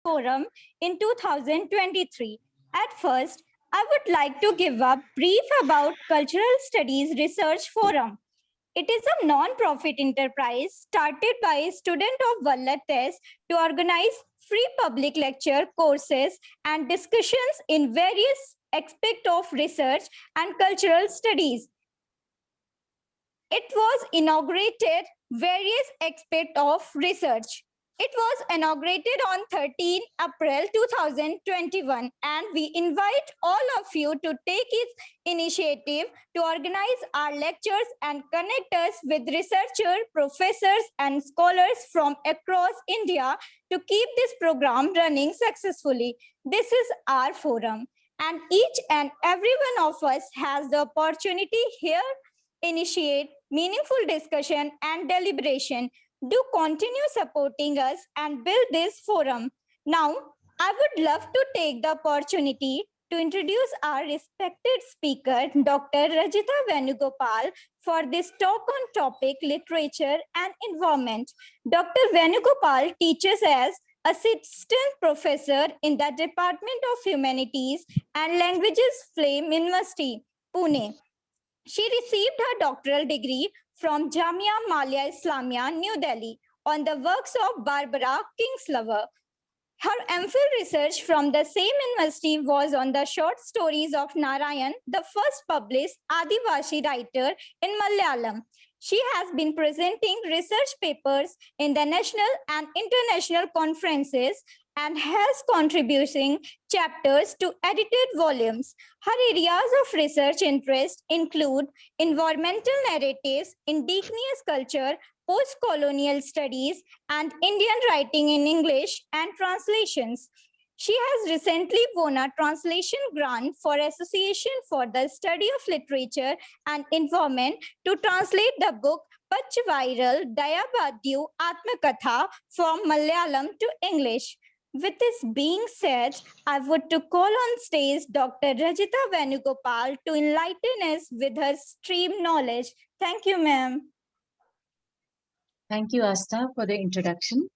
Forum in 2023. At first, I would like to give a brief about Cultural Studies Research Forum. It is a non-profit enterprise started by a student of Vallattes to organize free public lecture courses and discussions in various aspects of research and cultural studies. It was inaugurated various aspects of research. It was inaugurated on 13 April 2021, and we invite all of you to take its initiative to organize our lectures and connect us with researchers, professors, and scholars from across India to keep this program running successfully. This is our forum, and each and every one of us has the opportunity here initiate meaningful discussion and deliberation. Do continue supporting us and build this forum. Now, I would love to take the opportunity to introduce our respected speaker, Dr. Rajitha Venugopal, for this talk on topic literature and environment. Dr. Venugopal teaches as assistant professor in the Department of Humanities and Languages, Flame University, Pune. She received her doctoral degree from Jamia Millia Islamia, New Delhi, on the works of Barbara Kingsolver. Her MPhil research from the same university was on the short stories of Narayan, the first published Adivasi writer in Malayalam. She has been presenting research papers in the national and international conferences and has contributing chapters to edited volumes. Her areas of research interest include environmental narratives, indigenous culture, post-colonial studies, and Indian writing in English and translations. She has recently won a translation grant for Association for the Study of Literature and Environment to translate the book Pachviral Dayabadyu Atmakatha from Malayalam to English. With this being said, I would to call on stage Dr. Rajitha Venugopal to enlighten us with her stream knowledge. Thank you, ma'am. Thank you, Asta, for the introduction.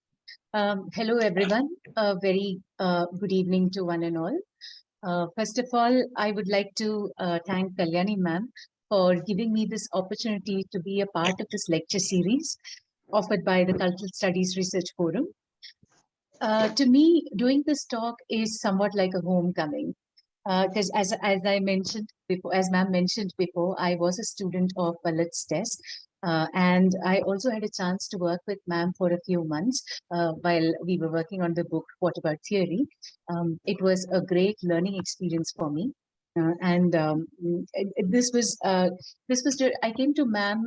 Hello, everyone. A very good evening to one and all. First of all, I would like to thank Kalyani ma'am for giving me this opportunity to be a part of this lecture series offered by the Cultural Studies Research Forum. To me, doing this talk is somewhat like a homecoming. Because as I mentioned before, as ma'am mentioned before, I was a student of Vallattes, and I also had a chance to work with ma'am for a few months while we were working on the book What About Theory. It was a great learning experience for me. This was I came to ma'am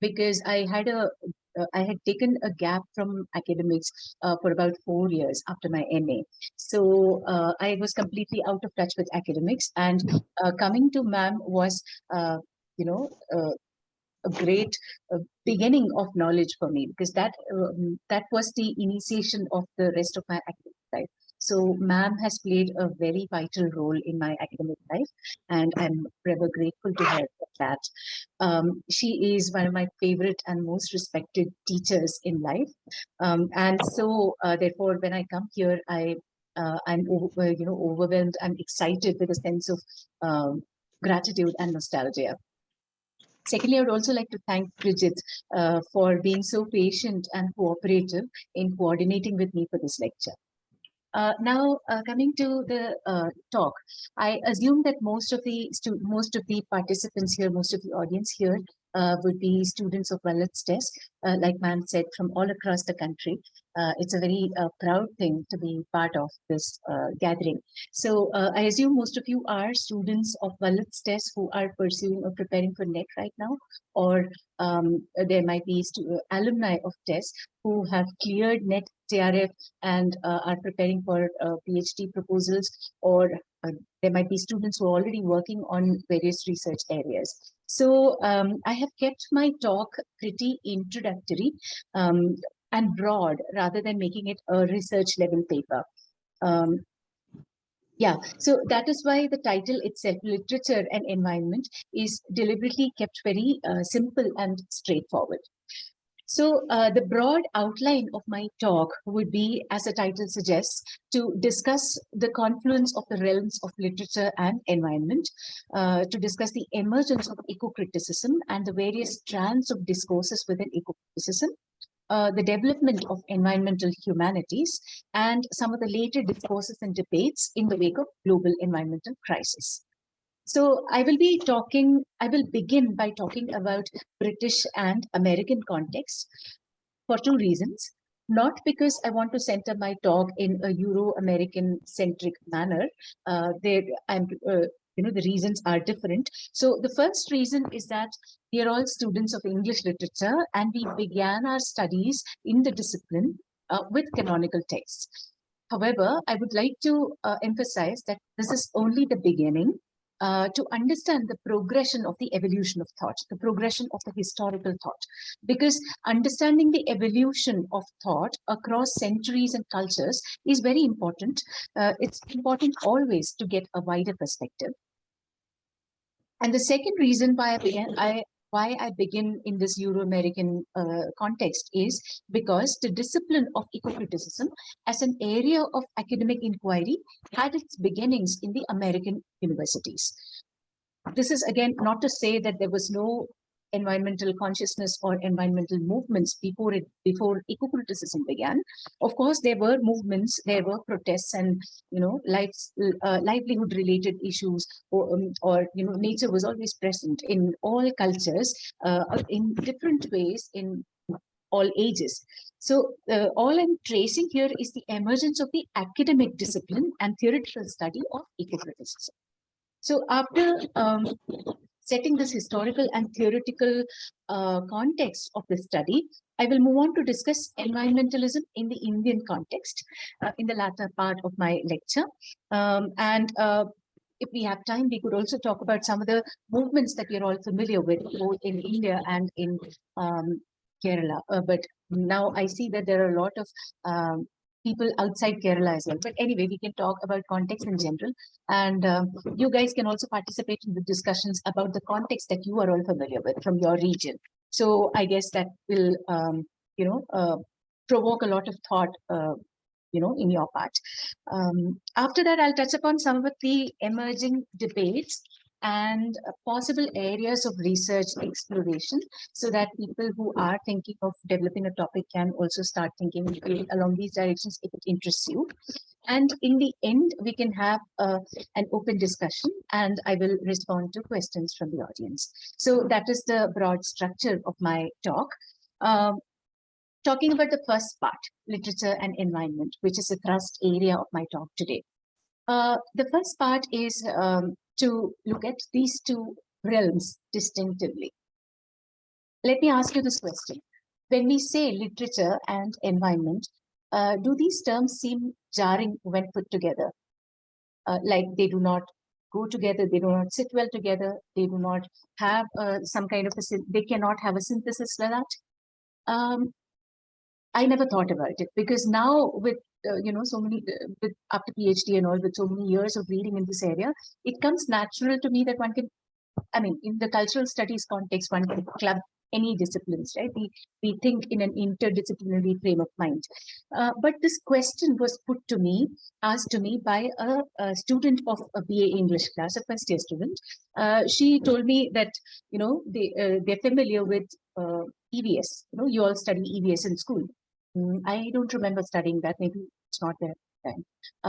because I had taken a gap from academics for about 4 years after my MA. So I was completely out of touch with academics, and coming to ma'am was, a great beginning of knowledge for me, because that was the initiation of the rest of my academic life. So ma'am has played a very vital role in my academic life, and I'm forever grateful to her for that. She is one of my favorite and most respected teachers in life. And so therefore, when I come here, I'm overwhelmed and excited with a sense of gratitude and nostalgia. Secondly, I would also like to thank Bridget for being so patient and cooperative in coordinating with me for this lecture. Now, coming to the talk, I assume that most of the participants here, most of the audience here, would be students of Vallattes, like ma'am said, from all across the country. It's a very proud thing to be part of this gathering. So I assume most of you are students of Vallattes who are pursuing or preparing for NET right now, or there might be alumni of TES who have cleared NET, CSRF, and are preparing for PhD proposals, or there might be students who are already working on various research areas. So I have kept my talk pretty introductory and broad, rather than making it a research level paper. Yeah, so that is why the title itself, Literature and Environment, is deliberately kept very simple and straightforward. So the broad outline of my talk would be, as the title suggests, to discuss the confluence of the realms of literature and environment, to discuss the emergence of eco-criticism and the various strands of discourses within eco-criticism, the development of environmental humanities, and some of the later discourses and debates in the wake of global environmental crisis. So I will begin by talking about British and American context for two reasons. Not because I want to center my talk in a Euro-American centric manner. The reasons are different. So the first reason is that we are all students of English literature, and we began our studies in the discipline with canonical texts. However, I would like to emphasize that this is only the beginning. To understand the progression of the evolution of thought, the progression of the historical thought, because understanding the evolution of thought across centuries and cultures is very important. It's important always to get a wider perspective. And the second reason why I begin in this Euro-American context is because the discipline of eco-criticism as an area of academic inquiry had its beginnings in the American universities. This is again not to say that there was no environmental consciousness or environmental movements before eco-criticism began. Of course, there were movements, there were protests, and livelihood related issues, or nature was always present in all cultures in different ways in all ages. So all I'm tracing here is the emergence of the academic discipline and theoretical study of eco-criticism. So after setting this historical and theoretical context of the study, I will move on to discuss environmentalism in the Indian context in the latter part of my lecture. If we have time, we could also talk about some of the movements that you're all familiar with, both in India and in Kerala. But now I see that there are a lot of people outside Kerala as well. But anyway, we can talk about context in general. And you guys can also participate in the discussions about the context that you are all familiar with from your region. So I guess that will, provoke a lot of thought, in your part. After that, I'll touch upon some of the emerging debates and possible areas of research exploration, so that people who are thinking of developing a topic can also start thinking along these directions if it interests you. And in the end, we can have an open discussion, and I will respond to questions from the audience. So that is the broad structure of my talk. Talking about the first part, literature and environment, which is a thrust area of my talk today. The first part is to look at these two realms distinctively. Let me ask you this question. When we say literature and environment, do these terms seem jarring when put together? Like they do not go together, they do not sit well together, they do not have some kind of they cannot have a synthesis like that. I never thought about it, because now with so many with after PhD and all, with so many years of reading in this area, it comes natural to me that one can, I mean, in the cultural studies context, one can club any disciplines, right? We think in an interdisciplinary frame of mind. But this question was asked to me by a student of a BA English class, a first year student. She told me that, they're familiar with EVS. You all study EVS in school. I don't remember studying that. Maybe it's not there.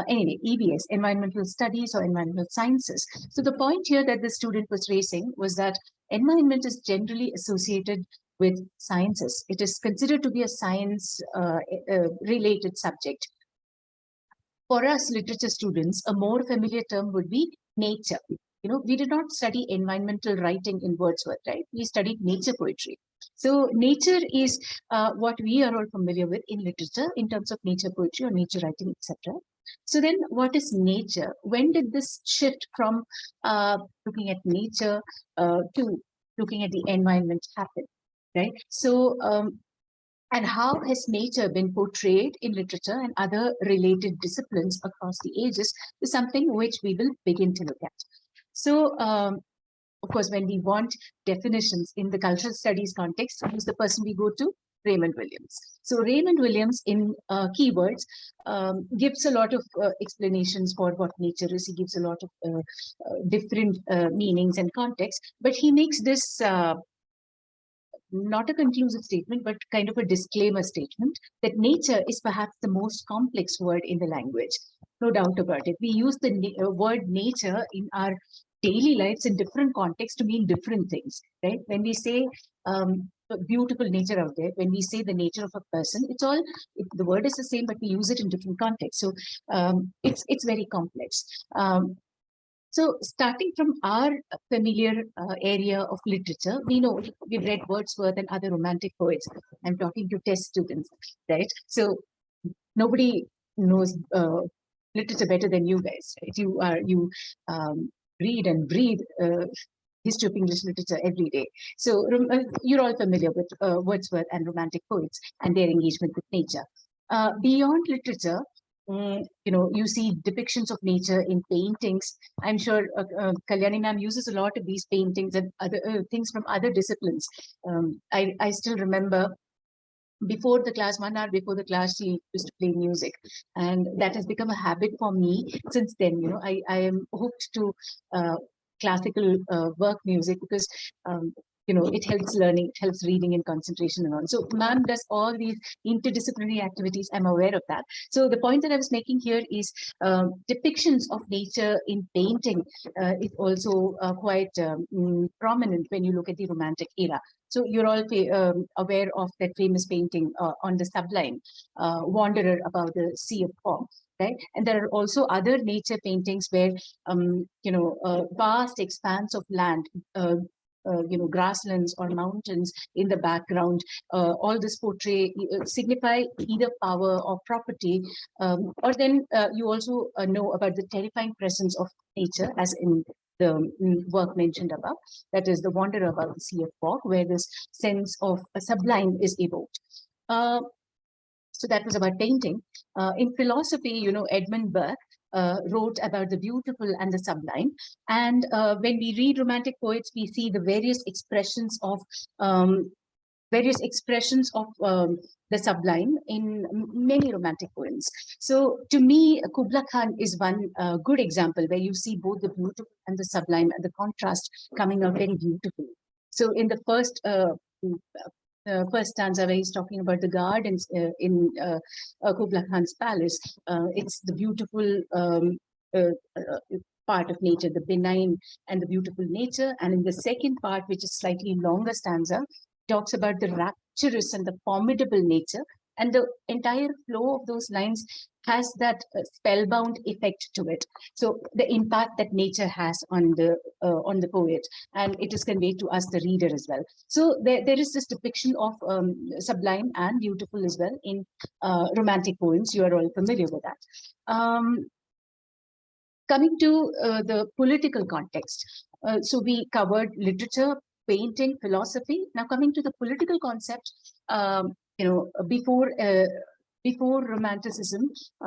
Anyway, EVS, environmental studies or environmental sciences. So the point here that the student was raising was that environment is generally associated with sciences. It is considered to be a science related subject. For us literature students, a more familiar term would be nature. We did not study environmental writing in Wordsworth, right? We studied nature poetry. So nature is what we are all familiar with in literature in terms of nature poetry or nature writing, etc. So then what is nature? When did this shift from looking at nature to looking at the environment happen, right? So, and how has nature been portrayed in literature and other related disciplines across the ages is something which we will begin to look at. So, of course, when we want definitions in the cultural studies context, who's the person we go to? Raymond Williams. So Raymond Williams in Keywords gives a lot of explanations for what nature is. He gives a lot of different meanings and context, but he makes this not a conclusive statement, but kind of a disclaimer statement that nature is perhaps the most complex word in the language. No doubt about it. We use the word nature in our daily lives in different contexts to mean different things, right? When we say beautiful nature out there, when we say the nature of a person, the word is the same, but we use it in different contexts. So it's very complex. So starting from our familiar area of literature, we know we've read Wordsworth and other romantic poets. I'm talking to test students, right? So nobody knows literature better than you guys, right? You read and breathe history of English literature every day. So you're all familiar with Wordsworth and romantic poets and their engagement with nature. Beyond literature, you see depictions of nature in paintings. I'm sure Kalyani ma'am uses a lot of these paintings and other things from other disciplines. I still remember before the class, 1 hour before the class, she used to play music, and that has become a habit for me since then. I am hooked to classical work music because it helps learning, it helps reading and concentration and all. So ma'am does all these interdisciplinary activities. I'm aware of that. So the point that I was making here is depictions of nature in painting is also quite prominent when you look at the Romantic era. So you're all aware of that famous painting on the Sublime, Wanderer Above the Sea of Fog, right? And there are also other nature paintings where, vast expanse of land, grasslands or mountains in the background, all this signify either power or property, or then you also know about the terrifying presence of nature, as in the work mentioned above, that is the Wanderer Above the Sea of Fog, where this sense of a sublime is evoked. So that was about painting. In philosophy, Edmund Burke wrote about the beautiful and the sublime. And when we read romantic poets, we see the various expressions of the sublime in many romantic poems. So to me, Kubla Khan is one good example where you see both the beautiful and the sublime and the contrast coming out very beautifully. So in the first stanza where he's talking about the gardens in Kubla Khan's palace, it's the beautiful part of nature, the benign and the beautiful nature. And in the second part, which is slightly longer stanza, talks about the rapturous and the formidable nature, and the entire flow of those lines has that spellbound effect to it. So the impact that nature has on the poet, and it is conveyed to us, the reader, as well. So there is this depiction of sublime and beautiful as well in romantic poems. You are all familiar with that. Coming to the political context, so we covered literature, painting, philosophy. Now coming to the political concept, before Romanticism,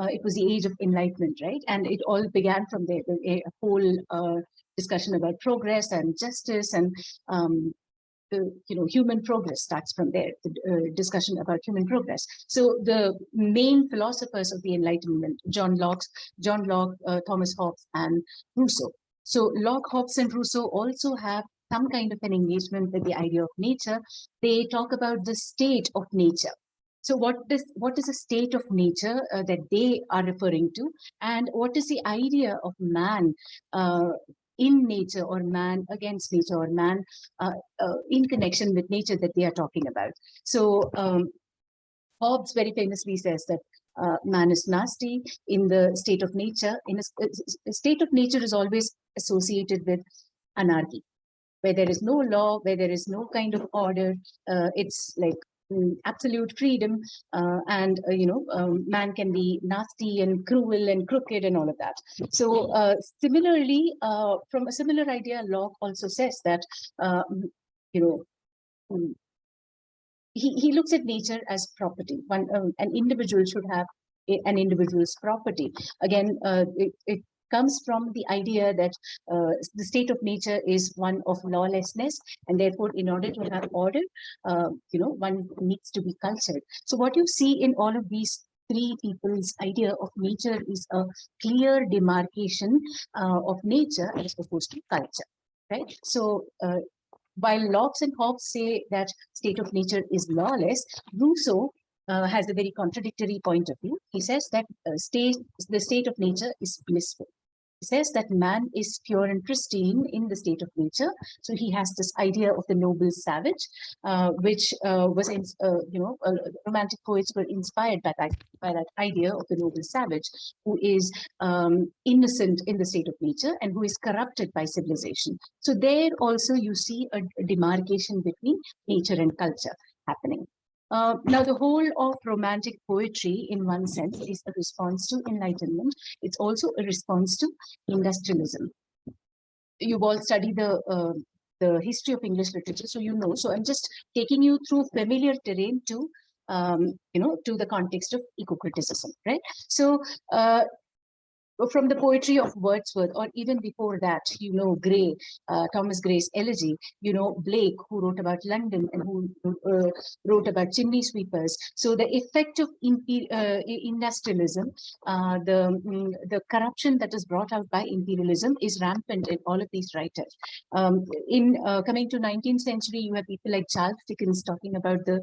it was the age of Enlightenment, right? And it all began from there. A whole discussion about progress and justice and human progress starts from there. The discussion about human progress. So the main philosophers of the Enlightenment: John Locke, Thomas Hobbes, and Rousseau. So Locke, Hobbes, and Rousseau also have some kind of an engagement with the idea of nature. They talk about the state of nature. So what is a state of nature that they are referring to, and what is the idea of man in nature, or man against nature, or man in connection with nature that they are talking about? So Hobbes very famously says that man is nasty in the state of nature. In a state of nature is always associated with anarchy, where there is no law, where there is no kind of order. It's like absolute freedom, and man can be nasty and cruel and crooked and all of that. So similarly, from a similar idea, Locke also says that he looks at nature as property. An individual should have an individual's property. Again, comes from the idea that the state of nature is one of lawlessness, and therefore, in order to have order, one needs to be cultured. So what you see in all of these three people's idea of nature is a clear demarcation of nature as opposed to culture, right? So while Locke and Hobbes say that state of nature is lawless, Rousseau has a very contradictory point of view. He says that the state of nature is blissful. He says that man is pure and pristine in the state of nature. So he has this idea of the noble savage, which romantic poets were inspired by that idea of the noble savage, who is innocent in the state of nature and who is corrupted by civilization. So there also you see a demarcation between nature and culture happening. Now, the whole of romantic poetry, in one sense, is a response to Enlightenment. It's also a response to industrialism. You've all studied the history of English literature, so you know. So I'm just taking you through familiar terrain to to the context of eco-criticism, right? So from the poetry of Wordsworth, or even before that, Gray, Thomas Gray's Elegy, Blake, who wrote about London and who wrote about chimney sweepers. So the effect of industrialism, the corruption that is brought out by imperialism is rampant in all of these writers. Coming to 19th century, you have people like Charles Dickens talking about the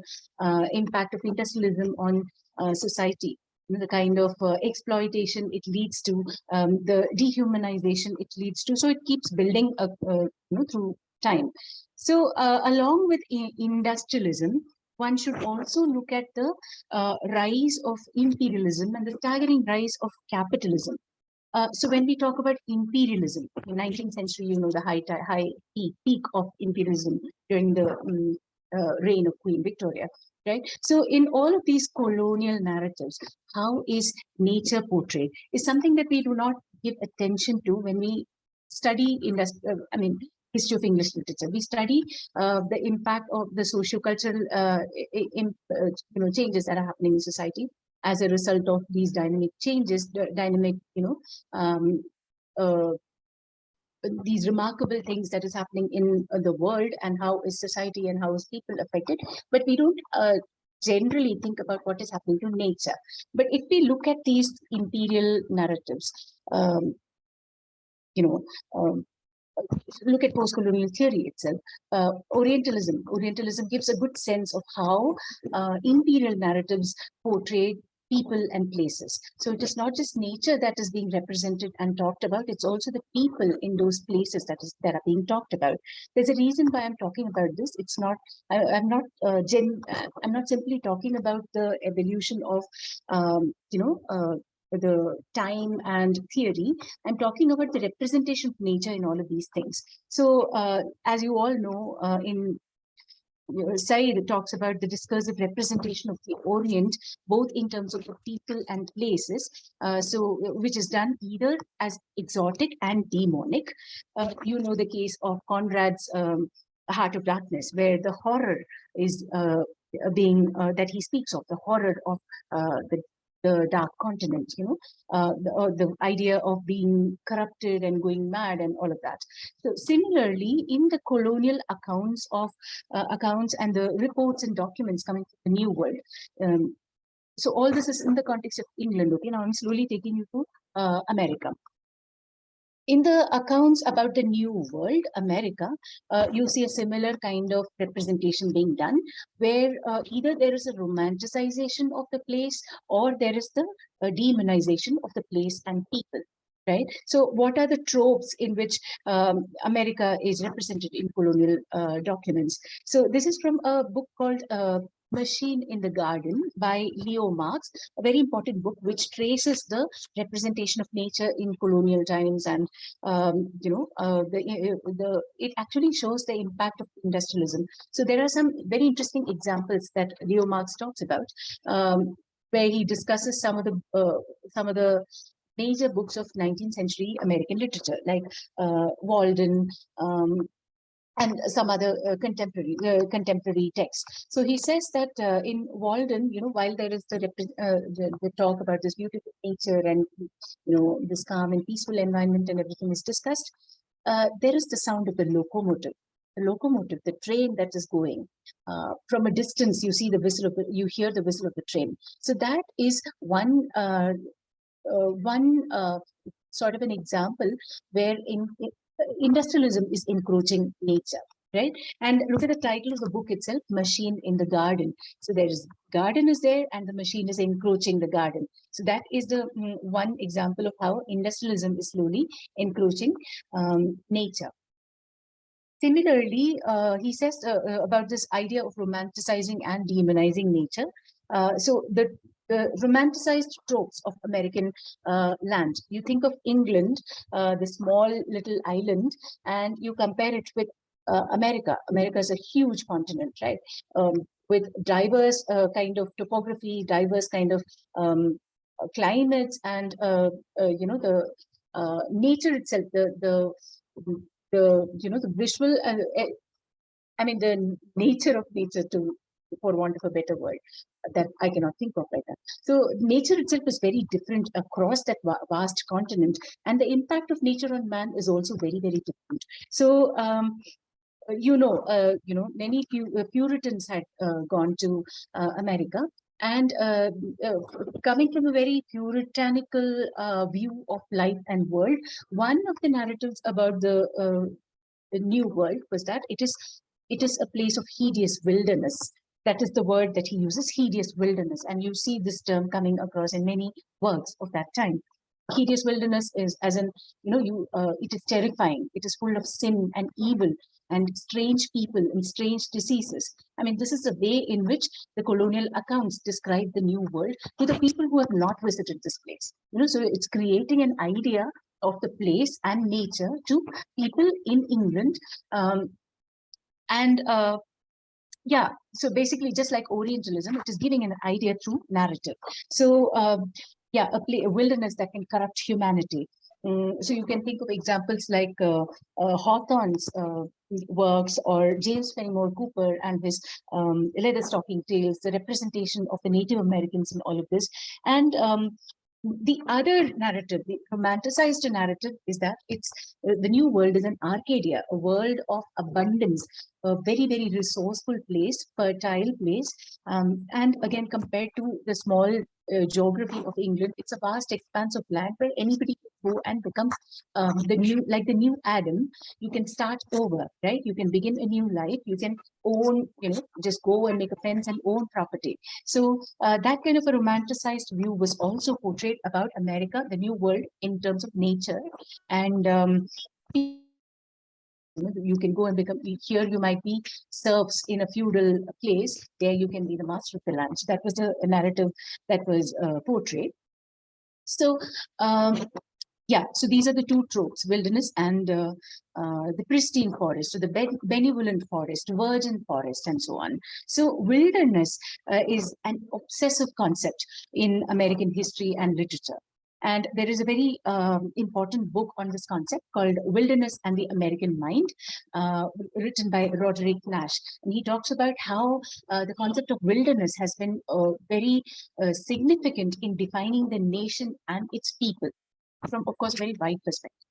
impact of industrialism on society, the kind of exploitation it leads to, the dehumanization it leads to. So it keeps building up through time. So along with industrialism, one should also look at the rise of imperialism and the staggering rise of capitalism. So when we talk about imperialism in 19th century, the high peak of imperialism during the reign of Queen Victoria, right? So in all of these colonial narratives, how is nature portrayed is something that we do not give attention to when we study history of English literature. We study the impact of the socio-cultural changes that are happening in society as a result of these dynamic changes, these remarkable things that is happening in the world, and how is society and how is people affected. But we don't generally think about what is happening to nature. But if we look at these imperial narratives, look at post-colonial theory itself, Orientalism gives a good sense of how imperial narratives portray people and places. So it is not just nature that is being represented and talked about, it's also the people in those places that are being talked about. There's a reason why I'm talking about this. It's not, I'm not simply talking about the evolution of, the time and theory. I'm talking about the representation of nature in all of these things. So as you all know, Said talks about the discursive representation of the Orient, both in terms of the people and places, which is done either as exotic and demonic. The case of Conrad's Heart of Darkness, where the horror is that he speaks of, the horror of the dark continent, the idea of being corrupted and going mad and all of that. So similarly, in the colonial accounts and the reports and documents coming from the New World, so all this is in the context of England. Okay, now I'm slowly taking you to America. In the accounts about the New World, America, you see a similar kind of representation being done, where either there is a romanticization of the place, or there is the demonization of the place and people, right? So what are the tropes in which America is represented in colonial documents? So this is from a book called Machine in the Garden by Leo Marx, a very important book which traces the representation of nature in colonial times, and it actually shows the impact of industrialism. So there are some very interesting examples that Leo Marx talks about, where he discusses some of the major books of 19th century American literature, like Walden, and some other contemporary texts. So he says that in Walden, while there is the talk about this beautiful nature and this calm and peaceful environment and everything is discussed, there is the sound of the locomotive. The locomotive, the train that is going from a distance, you see the whistle of you hear the whistle of the train. So that is one sort of an example where industrialism is encroaching nature, right? And look at the title of the book itself, Machine in the Garden. So there is garden is there and the machine is encroaching the garden. So that is the one example of how industrialism is slowly encroaching nature. Similarly, he says about this idea of romanticizing and demonizing nature. So the romanticized tropes of American land. You think of England, the small little island, and you compare it with America. America is a huge continent, right? With diverse kind of topography, diverse kind of climates, and the nature itself, the visual, I mean, the nature of nature, for want of a better word, that I cannot think of right now. So nature itself is very different across that vast continent, and the impact of nature on man is also very, very different. So many Puritans had gone to America, and coming from a very puritanical view of life and world, one of the narratives about the New World was that it is a place of hideous wilderness. That is the word that he uses, hideous wilderness, and you see this term coming across in many works of that time. Hideous wilderness is, as in, it is terrifying. It is full of sin and evil and strange people and strange diseases. I mean, this is the way in which the colonial accounts describe the New World to the people who have not visited this place. So it's creating an idea of the place and nature to people in England. And yeah, so basically, just like Orientalism, it is giving an idea through narrative. So yeah, a wilderness that can corrupt humanity. So you can think of examples like Hawthorne's works, or James Fenimore Cooper and his Leather Stocking Tales, the representation of the Native Americans in all of this. And the other narrative, the romanticized narrative, is that it's the New World is an Arcadia, a world of abundance, a very, very resourceful place, fertile place. And again, compared to the small geography of England, it's a vast expanse of land where anybody can go and become the new Adam. You can start over, right? You can begin a new life. You can own, just go and make a fence and own property. So that kind of a romanticized view was also portrayed about America, the New World, in terms of nature. And you can go and become, here you might be serfs in a feudal place, there you can be the master of the land. So that was the narrative that was portrayed. So yeah, so these are the two tropes, wilderness and the pristine forest, so the benevolent forest, virgin forest, and so on. So wilderness is an obsessive concept in American history and literature. And there is a very important book on this concept called Wilderness and the American Mind, written by Roderick Nash. And he talks about how the concept of wilderness has been very significant in defining the nation and its people from, of course, a very wide perspective.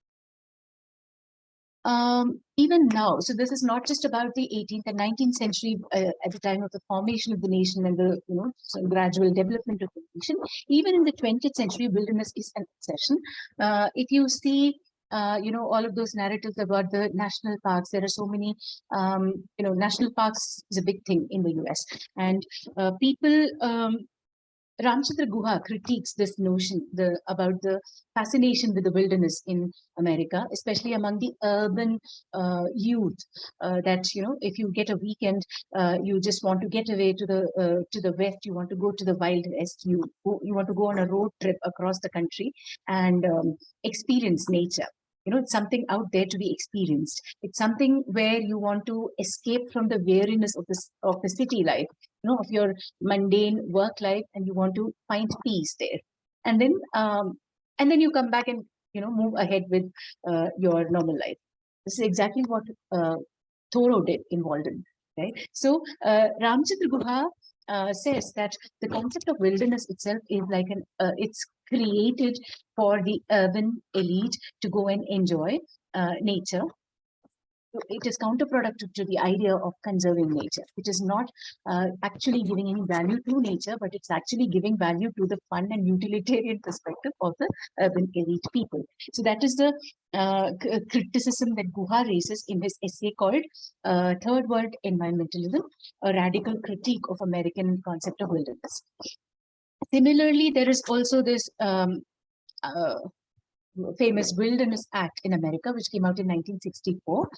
Even now, so this is not just about the 18th and 19th century at the time of the formation of the nation and the gradual development of the nation. Even in the 20th century, wilderness is an obsession. If you see, all of those narratives about the national parks, there are so many, national parks is a big thing in the US, and people. Ramchandra Guha critiques this notion about the fascination with the wilderness in America, especially among the urban youth. That if you get a weekend, you just want to get away to the west. You want to go to the Wild West. You want to go on a road trip across the country and experience nature. It's something out there to be experienced. It's something where you want to escape from the weariness of the city life, of your mundane work life, and you want to find peace there. And then you come back and move ahead with your normal life. This is exactly what Thoreau did in Walden, right? So Ramchandra Guha says that the concept of wilderness itself is like it's created for the urban elite to go and enjoy nature. It is counterproductive to the idea of conserving nature. It is not actually giving any value to nature, but it's actually giving value to the fun and utilitarian perspective of the urban elite people. So that is the criticism that Guha raises in his essay called Third World Environmentalism, a radical critique of American concept of wilderness. Similarly, there is also this famous Wilderness Act in America, which came out in 1964.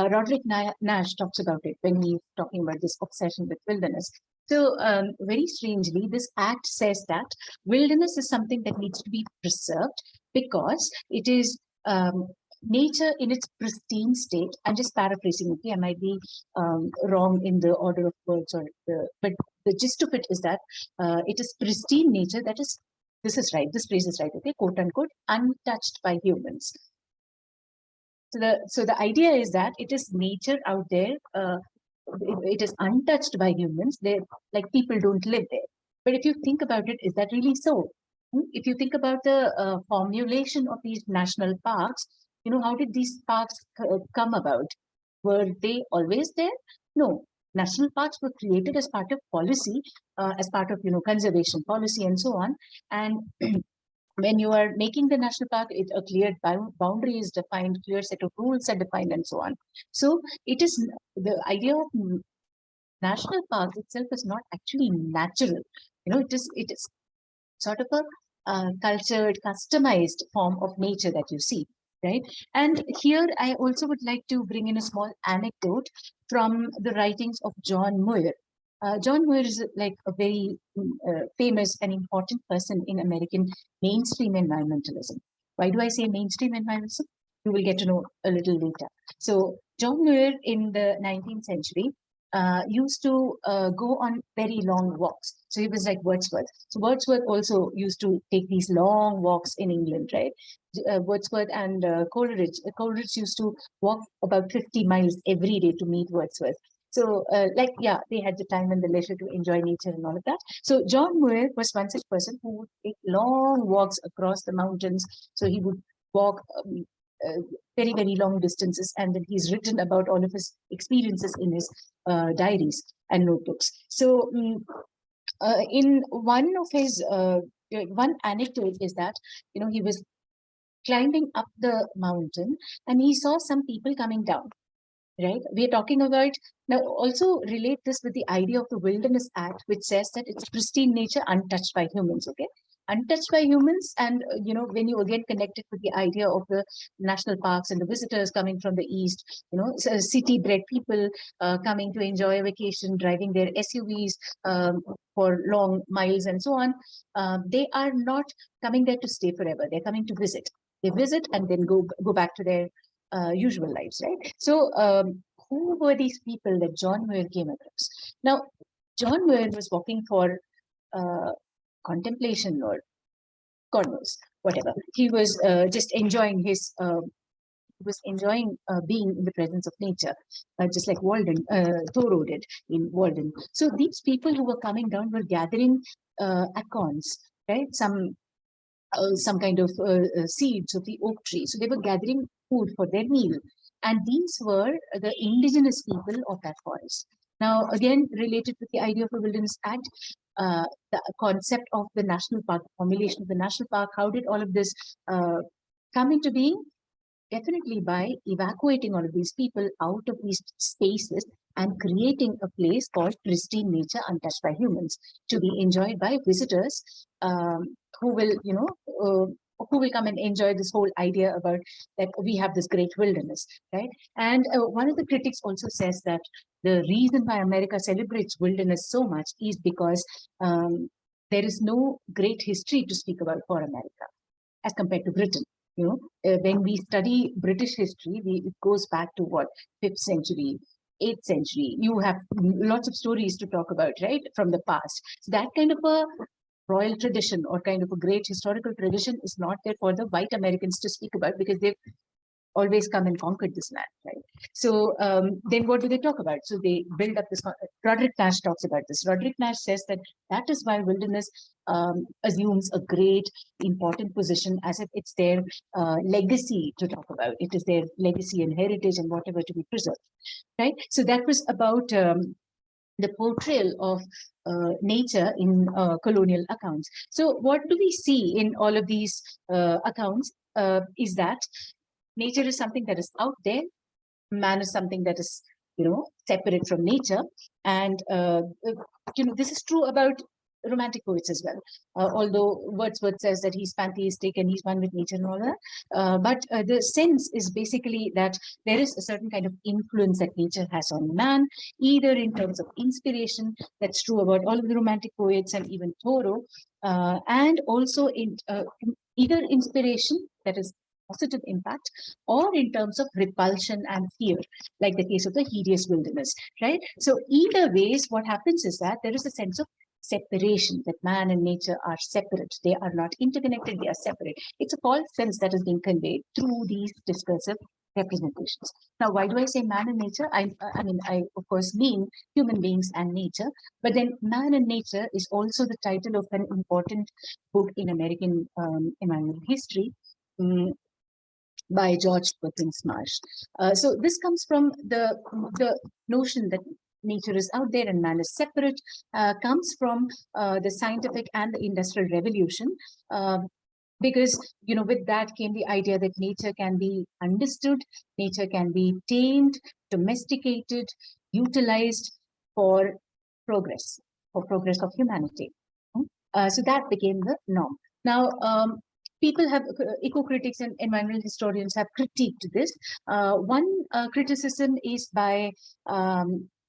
Roderick Nash talks about it when he's talking about this obsession with wilderness. So very strangely, this act says that wilderness is something that needs to be preserved because it is nature in its pristine state. I'm just paraphrasing, okay? I might be wrong in the order of words, but the gist of it is that it is pristine nature that is, this is right, this phrase is right, okay, quote unquote, untouched by humans. So the idea is that it is nature out there, it is untouched by humans. They, like, people don't live there. But if you think about it, is that really so? If you think about the formulation of these national parks, you know, how did these parks come about? Were they always there? No. National parks were created as part of policy, as part of, you know, conservation policy and so on. And when you are making the national park, a clear boundary is defined, clear set of rules are defined, and so on. So it is the idea of national parks itself is not actually natural. You know, it is sort of a cultured, customized form of nature that you see, right? And here I also would like to bring in a small anecdote from the writings of John Muir. John Muir is like a very famous and important person in American mainstream environmentalism. Why do I say mainstream environmentalism? You will get to know a little later. So John Muir in the 19th century used to go on very long walks. So he was like Wordsworth. So Wordsworth also used to take these long walks in England, right? Wordsworth and Coleridge. Coleridge used to walk about 50 miles every day to meet Wordsworth. So like, yeah, they had the time and the leisure to enjoy nature and all of that. So John Muir was one such person who would take long walks across the mountains. So he would walk very, very long distances. And then he's written about all of his experiences in his diaries and notebooks. So in one of his, one anecdote is that, you know, he was climbing up the mountain and he saw some people coming down. Right, we are talking about now. Also relate this with the idea of the Wilderness Act, which says that it's pristine nature untouched by humans. Okay, untouched by humans, and you know, when you again connect it with the idea of the national parks and the visitors coming from the east, you know, city-bred people coming to enjoy a vacation, driving their SUVs for long miles and so on. They are not coming there to stay forever. They're coming to visit. They visit and then go back to their usual lives, right? So who were these people that John Muir came across? Now, John Muir was walking for contemplation or God knows, whatever. He was just enjoying his, being in the presence of nature, just like Thoreau did in Walden. So these people who were coming down were gathering acorns, right? Some kind of seeds of the oak tree. So they were gathering food for their meal. And these were the indigenous people of that forest. Now, again, related with the idea of the Wilderness Act, the concept of the national park, the formulation of the national park, how did all of this come into being? Definitely by evacuating all of these people out of these spaces and creating a place called pristine nature untouched by humans to be enjoyed by visitors who will, you know, who will come and enjoy this whole idea about that we have this great wilderness, right? And one of the critics also says that the reason why America celebrates wilderness so much is because there is no great history to speak about for America as compared to Britain. You know, when we study British history, it goes back to what, 5th century, 8th century. You have lots of stories to talk about, right, from the past. So that kind of a royal tradition or kind of a great historical tradition is not there for the white Americans to speak about because they've always come and conquered this land, right? So then what do they talk about? So they build up this. Roderick Nash talks about this. Roderick Nash says that is why wilderness assumes a great, important position, as if it's their legacy to talk about. It is their legacy and heritage and whatever to be preserved, right? So that was about the portrayal of nature in colonial accounts. So what do we see in all of these accounts is that nature is something that is out there, man is something that is, separate from nature. And, this is true about romantic poets as well. Although Wordsworth says that he's pantheistic and he's one with nature and all that. But the sense is basically that there is a certain kind of influence that nature has on man, either in terms of inspiration, that's true about all of the romantic poets and even Thoreau, and also in either inspiration, that is positive impact, or in terms of repulsion and fear, like the case of the hideous wilderness, right? So either ways, what happens is that there is a sense of separation, that man and nature are separate. They are not interconnected, they are separate. It's a false sense that is being conveyed through these discursive representations. Now, why do I say man and nature? I mean, I of course mean human beings and nature, but then Man and Nature is also the title of an important book in American environmental history, by George Perkins Marsh. So this comes from the notion that nature is out there and man is separate, comes from the scientific and the industrial revolution. Because, with that came the idea that nature can be understood, nature can be tamed, domesticated, utilized for progress of humanity. So that became the norm. Now, people have, eco-critics and environmental historians have critiqued this. One criticism is by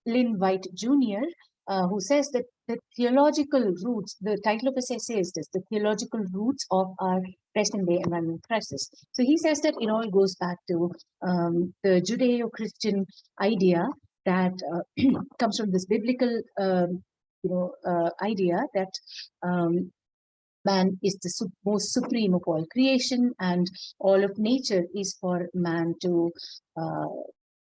Lynn White Jr., who says that the theological roots, the title of his essay is this, The Theological Roots of Our Present-Day Environmental Crisis. So he says that it all goes back to the Judeo-Christian idea that comes from this biblical idea that man is the most supreme of all creation, and all of nature is for man to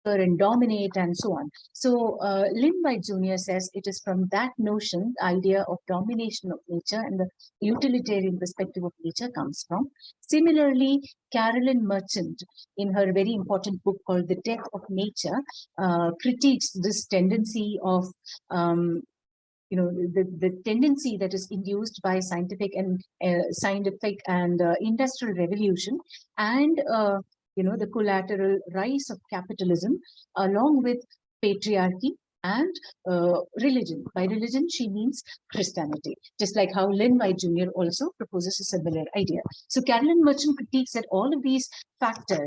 and dominate and so on. So Lynn White Jr. says it is from that notion, the idea of domination of nature and the utilitarian perspective of nature comes from. Similarly, Carolyn Merchant, in her very important book called The Death of Nature, critiques this tendency of the tendency that is induced by scientific and industrial revolution, and the collateral rise of capitalism, along with patriarchy and religion. By religion, she means Christianity, just like how Lynn White Jr. also proposes a similar idea. So Carolyn Merchant critiques that all of these factors